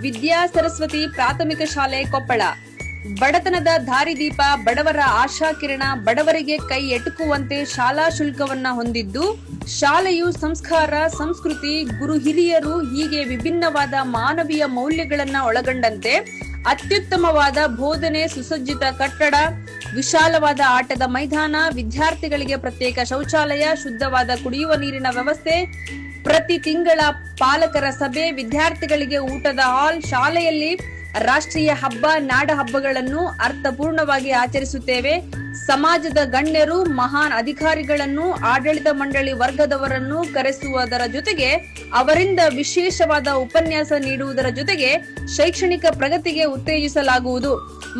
ವಿದ್ಯಾ ಸರಸ್ವತಿ ಪ್ರಾಥಮಿಕ ಶಾಲೆ ಕೊಪ್ಪಳ. ಬಡತನದ ದಾರಿದೀಪ, ಬಡವರ ಆಶಾಕಿರಣ, ಬಡವರಿಗೆ ಕೈ ಎಟುಕುವಂತೆ ಶಾಲಾ ಶುಲ್ಕವನ್ನ ಹೊಂದಿದ್ದು, ಶಾಲೆಯು ಸಂಸ್ಕಾರ, ಸಂಸ್ಕೃತಿ, ಗುರು ಹಿರಿಯರು ಹೀಗೆ ವಿಭಿನ್ನವಾದ ಮಾನವೀಯ ಮೌಲ್ಯಗಳನ್ನ ಒಳಗೊಂಡಂತೆ ಅತ್ಯುತ್ತಮವಾದ ಬೋಧನೆ, ಸುಸಜ್ಜಿತ ಕಟ್ಟಡ, ವಿಶಾಲವಾದ ಆಟದ ಮೈದಾನ, ವಿದ್ಯಾರ್ಥಿಗಳಿಗೆ ಪ್ರತ್ಯೇಕ ಶೌಚಾಲಯ, ಶುದ್ಧವಾದ ಕುಡಿಯುವ ನೀರಿನ ವ್ಯವಸ್ಥೆ, ಪ್ರತಿ ತಿಂಗಳ ಪಾಲಕರ ಸಭೆ, ವಿದ್ಯಾರ್ಥಿಗಳಿಗೆ ಊಟದ ಹಾಲ್, ಶಾಲೆಯಲ್ಲಿ ರಾಷ್ಟ್ರೀಯ ಹಬ್ಬ, ನಾಡ ಹಬ್ಬಗಳನ್ನು ಅರ್ಥಪೂರ್ಣವಾಗಿ ಆಚರಿಸುತ್ತೇವೆ. ಸಮಾಜದ ಗಣ್ಯರು, ಮಹಾನ್ ಅಧಿಕಾರಿಗಳನ್ನು, ಆಡಳಿತ ಮಂಡಳಿ ವರ್ಗದವರನ್ನು ಕರೆಸುವುದರ ಜೊತೆಗೆ ಅವರಿಂದ ವಿಶೇಷವಾದ ಉಪನ್ಯಾಸ ನೀಡುವುದರ ಜೊತೆಗೆ ಶೈಕ್ಷಣಿಕ ಪ್ರಗತಿಗೆ ಉತ್ತೇಜಿಸಲಾಗುವುದು.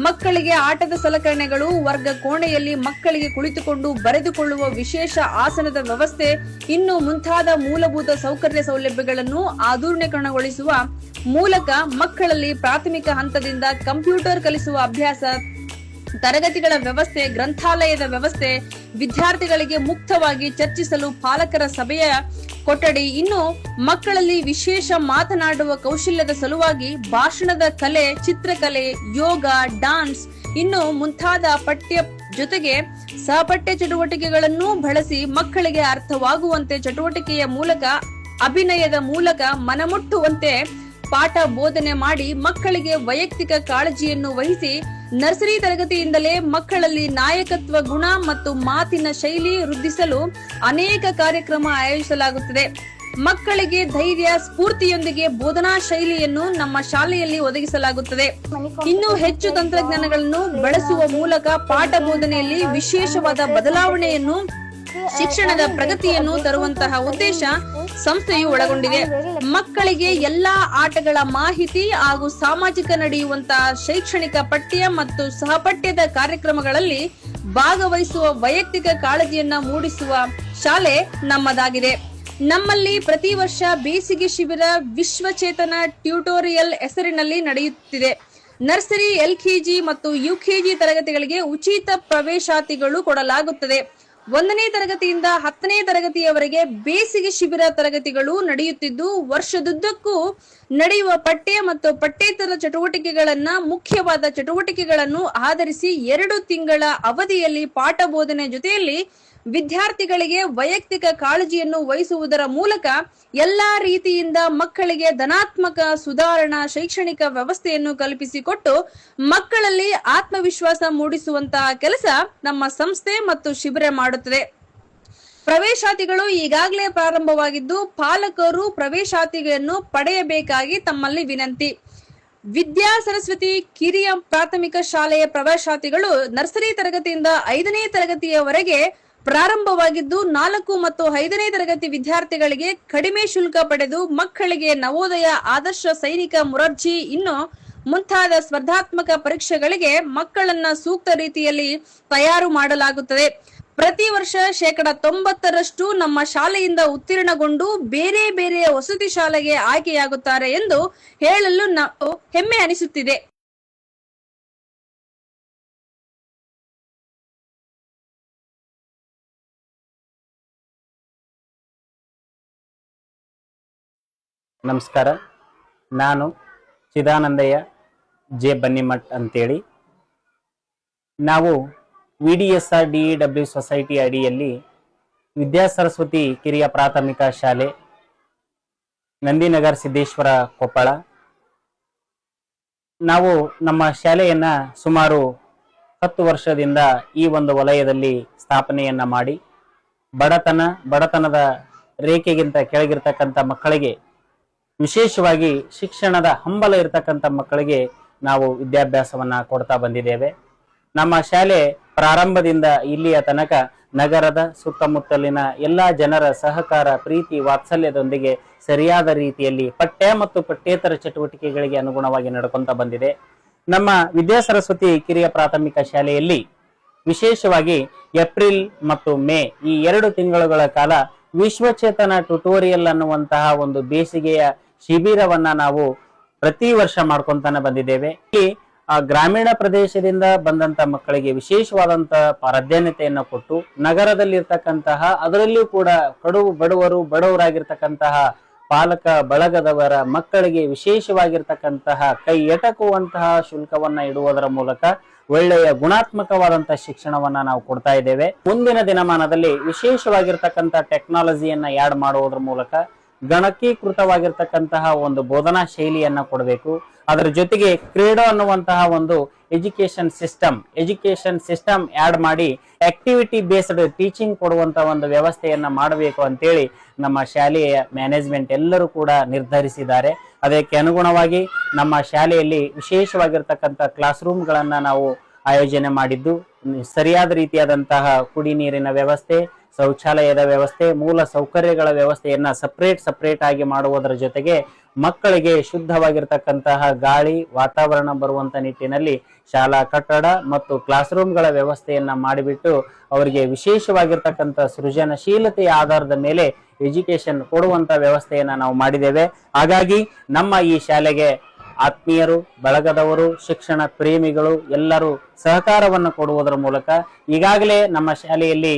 ಮಕ್ಕಳಿಗೆ ಆಟದ ಸಲಕರಣೆಗಳು, ವರ್ಗ ಕೋಣೆಯಲ್ಲಿ ಮಕ್ಕಳಿಗೆ ಕುಳಿತುಕೊಂಡು ಬರೆದುಕೊಳ್ಳುವ ವಿಶೇಷ ಆಸನದ ವ್ಯವಸ್ಥೆ, ಇನ್ನು ಮುಂತಾದ ಮೂಲಭೂತ ಸೌಕರ್ಯ ಸೌಲಭ್ಯಗಳನ್ನು ಆಧುನೀಕರಣಗೊಳಿಸುವ ಮೂಲಕ ಮಕ್ಕಳಲ್ಲಿ ಪ್ರಾಥಮಿಕ ಹಂತದಿಂದ ಕಂಪ್ಯೂಟರ್ ಕಲಿಸುವ ಅಭ್ಯಾಸ, ತರಗತಿಗಳ ವ್ಯವಸ್ಥೆ, ಗ್ರಂಥಾಲಯದ ವ್ಯವಸ್ಥೆ, ವಿದ್ಯಾರ್ಥಿಗಳಿಗೆ ಮುಕ್ತವಾಗಿ ಚರ್ಚಿಸಲು ಪಾಲಕರ ಸಭೆಯ ಕೊಠಡಿ, ಇನ್ನು ಮಕ್ಕಳಲ್ಲಿ ವಿಶೇಷ ಮಾತನಾಡುವ ಕೌಶಲ್ಯದ ಸಲುವಾಗಿ ಭಾಷಣದ ಕಲೆ, ಚಿತ್ರಕಲೆ, ಯೋಗ, ಡಾನ್ಸ್ ಇನ್ನು ಮುಂತಾದ ಪಠ್ಯ ಜೊತೆಗೆ ಸಹಪಠ್ಯ ಚಟುವಟಿಕೆಗಳನ್ನು ಬಳಸಿ ಮಕ್ಕಳಿಗೆ ಅರ್ಥವಾಗುವಂತೆ ಚಟುವಟಿಕೆಯ ಮೂಲಕ, ಅಭಿನಯದ ಮೂಲಕ ಮನಮುಟ್ಟುವಂತೆ ಪಾಠ ಬೋಧನೆ ಮಾಡಿ ಮಕ್ಕಳಿಗೆ ವೈಯಕ್ತಿಕ ಕಾಳಜಿಯನ್ನು ವಹಿಸಿ ನರ್ಸರಿ ತರಗತಿಯಿಂದಲೇ ಮಕ್ಕಳಲ್ಲಿ ನಾಯಕತ್ವ ಗುಣ ಮತ್ತು ಮಾತಿನ ಶೈಲಿ ವೃದ್ಧಿಸಲು ಅನೇಕ ಕಾರ್ಯಕ್ರಮ ಆಯೋಜಿಸಲಾಗುತ್ತದೆ. ಮಕ್ಕಳಿಗೆ ಧೈರ್ಯ, ಸ್ಫೂರ್ತಿಯೊಂದಿಗೆ ಬೋಧನಾ ಶೈಲಿಯನ್ನು ನಮ್ಮ ಶಾಲೆಯಲ್ಲಿ ಒದಗಿಸಲಾಗುತ್ತದೆ. ಇನ್ನೂ ಹೆಚ್ಚು ತಂತ್ರಜ್ಞಾನಗಳನ್ನು ಬಳಸುವ ಮೂಲಕ ಪಾಠ ಬೋಧನೆಯಲ್ಲಿ ವಿಶೇಷವಾದ ಬದಲಾವಣೆಯನ್ನು, ಶಿಕ್ಷಣದ ಪ್ರಗತಿಯನ್ನು ತರುವಂತಹ ಉದ್ದೇಶ ಸಂಸ್ಥೆಯು ಒಳಗೊಂಡಿದೆ. ಮಕ್ಕಳಿಗೆ ಎಲ್ಲಾ ಆಟಗಳ ಮಾಹಿತಿ ಹಾಗೂ ಸಾಮಾಜಿಕ ನಡೆಯುವಂತಹ ಶೈಕ್ಷಣಿಕ ಪಠ್ಯ ಮತ್ತು ಸಹಪಠ್ಯದ ಕಾರ್ಯಕ್ರಮಗಳಲ್ಲಿ ಭಾಗವಹಿಸುವ ವೈಯಕ್ತಿಕ ಕಾಳಜಿಯನ್ನ ಮೂಡಿಸುವ ಶಾಲೆ ನಮ್ಮದಾಗಿದೆ. ನಮ್ಮಲ್ಲಿ ಪ್ರತಿ ವರ್ಷ ಬೇಸಿಗೆ ಶಿಬಿರ ವಿಶ್ವಚೇತನ ಟ್ಯೂಟೋರಿಯಲ್ ಹೆಸರಿನಲ್ಲಿ ನಡೆಯುತ್ತಿದೆ. ನರ್ಸರಿ, ಎಲ್ಕೆಜಿ ಮತ್ತು ಯುಕೆಜಿ ತರಗತಿಗಳಿಗೆ ಉಚಿತ ಪ್ರವೇಶಾತಿಗಳು ಕೊಡಲಾಗುತ್ತದೆ. 1ನೇ ತರಗತಿಯಿಂದ 10ನೇ ತರಗತಿಯವರೆಗೆ ಬೇಸಿಗೆ ಶಿಬಿರ ತರಗತಿಗಳು ನಡೆಯುತ್ತಿದ್ದು, ವರ್ಷದುದ್ದಕ್ಕೂ ನಡೆಯುವ ಪಠ್ಯ ಮತ್ತು ಪಠ್ಯೇತರ ಚಟುವಟಿಕೆಗಳನ್ನ, ಮುಖ್ಯವಾದ ಚಟುವಟಿಕೆಗಳನ್ನು ಆಧರಿಸಿ 2 ತಿಂಗಳ ಅವಧಿಯಲ್ಲಿ ಪಾಠ ಬೋಧನೆ ಜೊತೆಯಲ್ಲಿ ವಿದ್ಯಾರ್ಥಿಗಳಿಗೆ ವೈಯಕ್ತಿಕ ಕಾಳಜಿಯನ್ನು ವಹಿಸುವುದರ ಮೂಲಕ ಎಲ್ಲಾ ರೀತಿಯಿಂದ ಮಕ್ಕಳಿಗೆ ಧನಾತ್ಮಕ ಸುಧಾರಣಾ ಶೈಕ್ಷಣಿಕ ವ್ಯವಸ್ಥೆಯನ್ನು ಕಲ್ಪಿಸಿಕೊಟ್ಟು ಮಕ್ಕಳಲ್ಲಿ ಆತ್ಮವಿಶ್ವಾಸ ಮೂಡಿಸುವಂತಹ ಕೆಲಸ ನಮ್ಮ ಸಂಸ್ಥೆ ಮತ್ತು ಶಿಬಿರ ಮಾಡುತ್ತದೆ. ಪ್ರವೇಶಾತಿಗಳು ಈಗಾಗಲೇ ಪ್ರಾರಂಭವಾಗಿದ್ದು, ಪಾಲಕರು ಪ್ರವೇಶಾತಿಗಳನ್ನು ಪಡೆಯಬೇಕಾಗಿ ತಮ್ಮಲ್ಲಿ ವಿನಂತಿ. ವಿದ್ಯಾ ಸರಸ್ವತಿ ಕಿರಿಯ ಪ್ರಾಥಮಿಕ ಶಾಲೆಯ ಪ್ರವೇಶಾತಿಗಳು ನರ್ಸರಿ ತರಗತಿಯಿಂದ 5ನೇ ತರಗತಿಯವರೆಗೆ ಪ್ರಾರಂಭವಾಗಿದ್ದು, 4 ಮತ್ತು 5ನೇ ತರಗತಿ ವಿದ್ಯಾರ್ಥಿಗಳಿಗೆ ಕಡಿಮೆ ಶುಲ್ಕ ಪಡೆದು ಮಕ್ಕಳಿಗೆ ನವೋದಯ, ಆದರ್ಶ ಸೈನಿಕ, ಮುರಾರ್ಜಿ ಇನ್ನು ಮುಂತಾದ ಸ್ಪರ್ಧಾತ್ಮಕ ಪರೀಕ್ಷೆಗಳಿಗೆ ಮಕ್ಕಳನ್ನ ಸೂಕ್ತ ರೀತಿಯಲ್ಲಿ ತಯಾರು ಮಾಡಲಾಗುತ್ತದೆ. ಪ್ರತಿ ವರ್ಷ 90% ನಮ್ಮ ಶಾಲೆಯಿಂದ ಉತ್ತೀರ್ಣಗೊಂಡು ಬೇರೆ ಬೇರೆ ವಸತಿ ಶಾಲೆಗೆ ಆಯ್ಕೆಯಾಗುತ್ತಾರೆ ಎಂದು ಹೇಳಲು ನಾವು ಹೆಮ್ಮೆ ಅನಿಸುತ್ತಿದೆ. ನಮಸ್ಕಾರ, ನಾನು ಚಿದಾನಂದಯ್ಯ ಜೆ ಬನ್ನಿಮಠ್ ಅಂತೇಳಿ. ನಾವು VDSRDEW ಸೊಸೈಟಿ ಅಡಿಯಲ್ಲಿ ವಿದ್ಯಾ ಸರಸ್ವತಿ ಕಿರಿಯ ಪ್ರಾಥಮಿಕ ಶಾಲೆ, ನಂದಿನಗರ್, ಸಿದ್ದೇಶ್ವರ, ಕೊಪ್ಪಳ. ನಾವು ನಮ್ಮ ಶಾಲೆಯನ್ನ ಸುಮಾರು 10 ವರ್ಷದಿಂದ ಈ ಒಂದು ವಲಯದಲ್ಲಿ ಸ್ಥಾಪನೆಯನ್ನ ಮಾಡಿ ಬಡತನದ ರೇಖೆಗಿಂತ ಕೆಳಗಿರ್ತಕ್ಕಂಥ ಮಕ್ಕಳಿಗೆ, ವಿಶೇಷವಾಗಿ ಶಿಕ್ಷಣದ ಹಂಬಲ ಇರತಕ್ಕಂಥ ಮಕ್ಕಳಿಗೆ ನಾವು ವಿದ್ಯಾಭ್ಯಾಸವನ್ನ ಕೊಡ್ತಾ ಬಂದಿದ್ದೇವೆ. ನಮ್ಮ ಶಾಲೆ ಪ್ರಾರಂಭದಿಂದ ಇಲ್ಲಿಯ ತನಕ ನಗರದ ಸುತ್ತಮುತ್ತಲಿನ ಎಲ್ಲಾ ಜನರ ಸಹಕಾರ, ಪ್ರೀತಿ, ವಾತ್ಸಲ್ಯದೊಂದಿಗೆ ಸರಿಯಾದ ರೀತಿಯಲ್ಲಿ ಪಠ್ಯ ಮತ್ತು ಪಠ್ಯೇತರ ಚಟುವಟಿಕೆಗಳಿಗೆ ಅನುಗುಣವಾಗಿ ನಡ್ಕೊಂತ ಬಂದಿದೆ. ನಮ್ಮ ವಿದ್ಯಾ ಸರಸ್ವತಿ ಕಿರಿಯ ಪ್ರಾಥಮಿಕ ಶಾಲೆಯಲ್ಲಿ ವಿಶೇಷವಾಗಿ ಏಪ್ರಿಲ್ ಮತ್ತು ಮೇ ಈ 2 ತಿಂಗಳುಗಳ ಕಾಲ ವಿಶ್ವಚೇತನ ಟ್ಯುಟೋರಿಯಲ್ ಅನ್ನುವಂತಹ ಒಂದು ಬೇಸಿಗೆಯ ಶಿಬಿರವನ್ನ ನಾವು ಪ್ರತಿ ವರ್ಷ ಮಾಡ್ಕೊಂತಾನೆ ಬಂದಿದ್ದೇವೆ. ಇಲ್ಲಿ ಗ್ರಾಮೀಣ ಪ್ರದೇಶದಿಂದ ಬಂದಂತ ಮಕ್ಕಳಿಗೆ ವಿಶೇಷವಾದಂತಹ ಪ್ರಾಧಾನ್ಯತೆಯನ್ನು ಕೊಟ್ಟು, ನಗರದಲ್ಲಿರ್ತಕ್ಕಂತಹ ಅದರಲ್ಲಿಯೂ ಕೂಡ ಬಡವರಾಗಿರ್ತಕ್ಕಂತಹ ಪಾಲಕ ಬಳಗದವರ ಮಕ್ಕಳಿಗೆ ವಿಶೇಷವಾಗಿರ್ತಕ್ಕಂತಹ ಕೈ ಎಟಕುವಂತಹ ಶುಲ್ಕವನ್ನ ಇಡುವುದರ ಮೂಲಕ ಒಳ್ಳೆಯ ಗುಣಾತ್ಮಕವಾದಂತಹ ಶಿಕ್ಷಣವನ್ನ ನಾವು ಕೊಡ್ತಾ ಇದ್ದೇವೆ. ಮುಂದಿನ ದಿನಮಾನದಲ್ಲಿ ವಿಶೇಷವಾಗಿರ್ತಕ್ಕಂಥ ಟೆಕ್ನಾಲಜಿಯನ್ನ ಆಡ್ ಮಾಡುವುದರ ಮೂಲಕ ಗಣಕೀಕೃತವಾಗಿರ್ತಕ್ಕಂತಹ ಒಂದು ಬೋಧನಾ ಶೈಲಿಯನ್ನ ಕೊಡಬೇಕು. ಅದರ ಜೊತೆಗೆ ಕ್ರೀಡಾ ಅನ್ನುವಂತಹ ಒಂದು ಎಜುಕೇಶನ್ ಸಿಸ್ಟಮ್ ಆಡ್ ಮಾಡಿ ಆಕ್ಟಿವಿಟಿ ಬೇಸ್ಡ್ ಟೀಚಿಂಗ್ ಕೊಡುವಂತ ಒಂದು ವ್ಯವಸ್ಥೆಯನ್ನ ಮಾಡಬೇಕು ಅಂತೇಳಿ ನಮ್ಮ ಶಾಲೆಯ ಮ್ಯಾನೇಜ್ಮೆಂಟ್ ಎಲ್ಲರೂ ಕೂಡ ನಿರ್ಧರಿಸಿದ್ದಾರೆ. ಅದಕ್ಕೆ ಅನುಗುಣವಾಗಿ ನಮ್ಮ ಶಾಲೆಯಲ್ಲಿ ವಿಶೇಷವಾಗಿರ್ತಕ್ಕಂಥ ಕ್ಲಾಸ್ ರೂಮ್ಗಳನ್ನ ನಾವು ಆಯೋಜನೆ ಮಾಡಿದ್ದು, ಸರಿಯಾದ ರೀತಿಯಾದಂತಹ ಕುಡಿ ನೀರಿನ ವ್ಯವಸ್ಥೆ, ಶೌಚಾಲಯದ ವ್ಯವಸ್ಥೆ, ಮೂಲ ಸೌಕರ್ಯಗಳ ವ್ಯವಸ್ಥೆಯನ್ನ ಸಪರೇಟ್ ಆಗಿ ಮಾಡುವುದರ ಜೊತೆಗೆ ಮಕ್ಕಳಿಗೆ ಶುದ್ಧವಾಗಿರ್ತಕ್ಕಂತಹ ಗಾಳಿ ವಾತಾವರಣ ಬರುವಂತ ನಿಟ್ಟಿನಲ್ಲಿ ಶಾಲಾ ಕಟ್ಟಡ ಮತ್ತು ಕ್ಲಾಸ್ ರೂಮ್ಗಳ ವ್ಯವಸ್ಥೆಯನ್ನ ಮಾಡಿಬಿಟ್ಟು ಅವರಿಗೆ ವಿಶೇಷವಾಗಿರ್ತಕ್ಕಂಥ ಸೃಜನಶೀಲತೆಯ ಆಧಾರದ ಮೇಲೆ ಎಜುಕೇಶನ್ ಕೊಡುವಂತ ವ್ಯವಸ್ಥೆಯನ್ನ ನಾವು ಮಾಡಿದ್ದೇವೆ. ಹಾಗಾಗಿ ನಮ್ಮ ಈ ಶಾಲೆಗೆ ಆತ್ಮೀಯರು, ಬಳಗದವರು, ಶಿಕ್ಷಣ ಪ್ರೇಮಿಗಳು ಎಲ್ಲರೂ ಸಹಕಾರವನ್ನು ಕೊಡುವುದರ ಮೂಲಕ ಈಗಾಗಲೇ ನಮ್ಮ ಶಾಲೆಯಲ್ಲಿ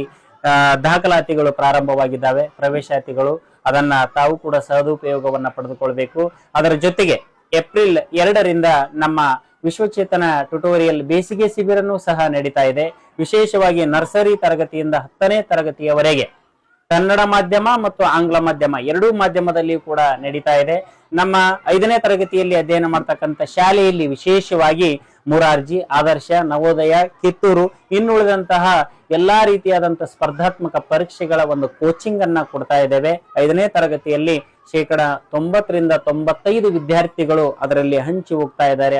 ದಾಖಲಾತಿಗಳು ಪ್ರಾರಂಭವಾಗಿದ್ದಾವೆ. ಪ್ರವೇಶಾತಿಗಳು ಅದನ್ನ ತಾವು ಕೂಡ ಸದುಪಯೋಗವನ್ನ ಪಡೆದುಕೊಳ್ಬೇಕು. ಅದರ ಜೊತೆಗೆ ಏಪ್ರಿಲ್ 2ರಿಂದ ನಮ್ಮ ವಿಶ್ವಚೇತನ ಟ್ಯುಟೋರಿಯಲ್ ಬೇಸಿಗೆ ಶಿಬಿರನೂ ಸಹ ನಡೀತಾ ಇದೆ. ವಿಶೇಷವಾಗಿ ನರ್ಸರಿ ತರಗತಿಯಿಂದ 10ನೇ ತರಗತಿಯವರೆಗೆ ಕನ್ನಡ ಮಾಧ್ಯಮ ಮತ್ತು ಆಂಗ್ಲ ಮಾಧ್ಯಮ ಎರಡೂ ಮಾಧ್ಯಮದಲ್ಲಿ ಕೂಡ ನಡೀತಾ ಇದೆ. ನಮ್ಮ 5ನೇ ತರಗತಿಯಲ್ಲಿ ಅಧ್ಯಯನ ಮಾಡ್ತಕ್ಕಂಥ ಶಾಲೆಯಲ್ಲಿ ವಿಶೇಷವಾಗಿ ಮುರಾರ್ಜಿ, ಆದರ್ಶ, ನವೋದಯ, ಕಿತ್ತೂರು ಇನ್ನುಳಿದಂತಹ ಎಲ್ಲಾ ರೀತಿಯಾದಂತಹ ಸ್ಪರ್ಧಾತ್ಮಕ ಪರೀಕ್ಷೆಗಳ ಒಂದು ಕೋಚಿಂಗ್ ಅನ್ನ ಕೊಡ್ತಾ ಇದ್ದೇವೆ. 5ನೇ ತರಗತಿಯಲ್ಲಿ 90% 95% ವಿದ್ಯಾರ್ಥಿಗಳು ಅದರಲ್ಲಿ ಹಂಚಿ ಹೋಗ್ತಾ ಇದ್ದಾರೆ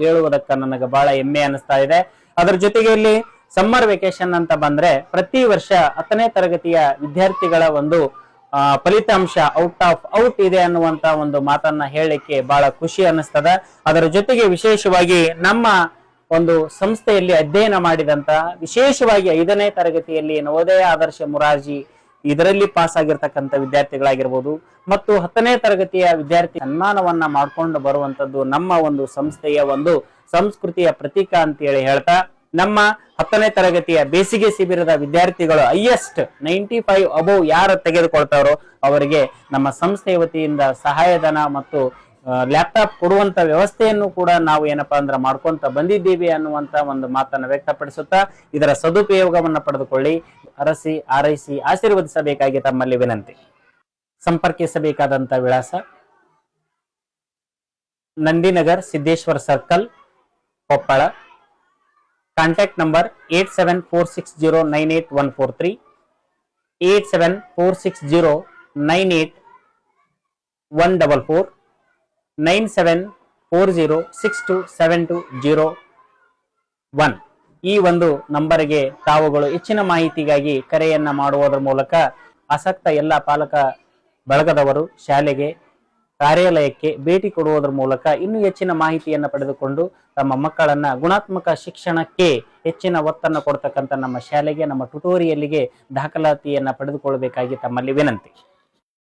ಹೇಳುವುದಕ್ಕ ನನಗೆ ಬಹಳ ಹೆಮ್ಮೆ ಅನಿಸ್ತಾ ಇದೆ. ಅದರ ಜೊತೆಗೆ ಇಲ್ಲಿ ಸಮ್ಮರ್ ವೆಕೇಶನ್ ಅಂತ ಬಂದ್ರೆ ಪ್ರತಿ ವರ್ಷ 10ನೇ ತರಗತಿಯ ವಿದ್ಯಾರ್ಥಿಗಳ ಒಂದು ಫಲಿತಾಂಶ ಔಟ್ ಇದೆ ಅನ್ನುವಂತ ಒಂದು ಮಾತನ್ನ ಹೇಳಲಿಕ್ಕೆ ಬಹಳ ಖುಷಿ ಅನಿಸ್ತದ. ಅದರ ಜೊತೆಗೆ ವಿಶೇಷವಾಗಿ ನಮ್ಮ ಒಂದು ಸಂಸ್ಥೆಯಲ್ಲಿ ಅಧ್ಯಯನ ಮಾಡಿದಂತ ವಿಶೇಷವಾಗಿ 5ನೇ ತರಗತಿಯಲ್ಲಿ ನವೋದಯ, ಆದರ್ಶ, ಮುರಾರ್ಜಿ ಇದರಲ್ಲಿ ಪಾಸ್ ಆಗಿರ್ತಕ್ಕಂಥ ವಿದ್ಯಾರ್ಥಿಗಳಾಗಿರ್ಬೋದು ಮತ್ತು 10ನೇ ತರಗತಿಯ ವಿದ್ಯಾರ್ಥಿ ಸನ್ಮಾನವನ್ನ ಮಾಡ್ಕೊಂಡು ಬರುವಂತದ್ದು ನಮ್ಮ ಒಂದು ಸಂಸ್ಥೆಯ ಒಂದು ಸಂಸ್ಕೃತಿಯ ಪ್ರತೀಕ ಅಂತ ಹೇಳಿ ಹೇಳ್ತಾ, ನಮ್ಮ 10ನೇ ತರಗತಿಯ ಬೇಸಿಗೆ ಶಿಬಿರದ ವಿದ್ಯಾರ್ಥಿಗಳು ಹೈಯೆಸ್ಟ್ 95 ಅಬೌವ್ ಯಾರು ತೆಗೆದುಕೊಳ್ತಾರೋ ಅವರಿಗೆ ನಮ್ಮ ಸಂಸ್ಥೆಯ ವತಿಯಿಂದ ಸಹಾಯಧನ ಮತ್ತು ಲ್ಯಾಪ್ಟಾಪ್ ಕೊಡುವಂತ ವ್ಯವಸ್ಥೆಯನ್ನು ಕೂಡ ನಾವು ಏನಪ್ಪಾ ಅಂದ್ರೆ ಮಾಡ್ಕೊಂತ ಬಂದಿದ್ದೀವಿ ಅನ್ನುವಂತ ಒಂದು ಮಾತನ್ನ ವ್ಯಕ್ತಪಡಿಸುತ್ತಾ ಇದರ ಸದುಪಯೋಗವನ್ನ ಪಡೆದುಕೊಳ್ಳಿ, ಅರಸಿ ಆರೈಸಿ ಆಶೀರ್ವದಿಸಬೇಕಾಗಿ ತಮ್ಮಲ್ಲಿ ವಿನಂತಿ. ಸಂಪರ್ಕಿಸಬೇಕಾದಂತ ವಿಳಾಸ Nandinagar Siddeshwara circle, Koppal. Contact number 8746098143 8746098144 9740627201 ಈ ಒಂದು ನಂಬರ್ಗೆ ತಾವುಗಳು ಹೆಚ್ಚಿನ ಮಾಹಿತಿಗಾಗಿ ಕರೆಯನ್ನ ಮಾಡುವುದರ ಮೂಲಕ ಆಸಕ್ತ ಎಲ್ಲ ಪಾಲಕ ಬಳಗದವರು ಶಾಲೆಗೆ ಕಾರ್ಯಾಲಯಕ್ಕೆ ಭೇಟಿ ಕೊಡುವುದರ ಮೂಲಕ ಇನ್ನೂ ಹೆಚ್ಚಿನ ಮಾಹಿತಿಯನ್ನು ಪಡೆದುಕೊಂಡು ತಮ್ಮ ಮಕ್ಕಳನ್ನ ಗುಣಾತ್ಮಕ ಶಿಕ್ಷಣಕ್ಕೆ ಹೆಚ್ಚಿನ ಒತ್ತನ್ನು ಕೊಡ್ತಕ್ಕಂಥ ನಮ್ಮ ಶಾಲೆಗೆ, ನಮ್ಮ ಟ್ಯುಟೋರಿಯಲ್ಗೆ ದಾಖಲಾತಿಯನ್ನ ಪಡೆದುಕೊಳ್ಳಬೇಕಾಗಿ ತಮ್ಮಲ್ಲಿ ವಿನಂತಿ.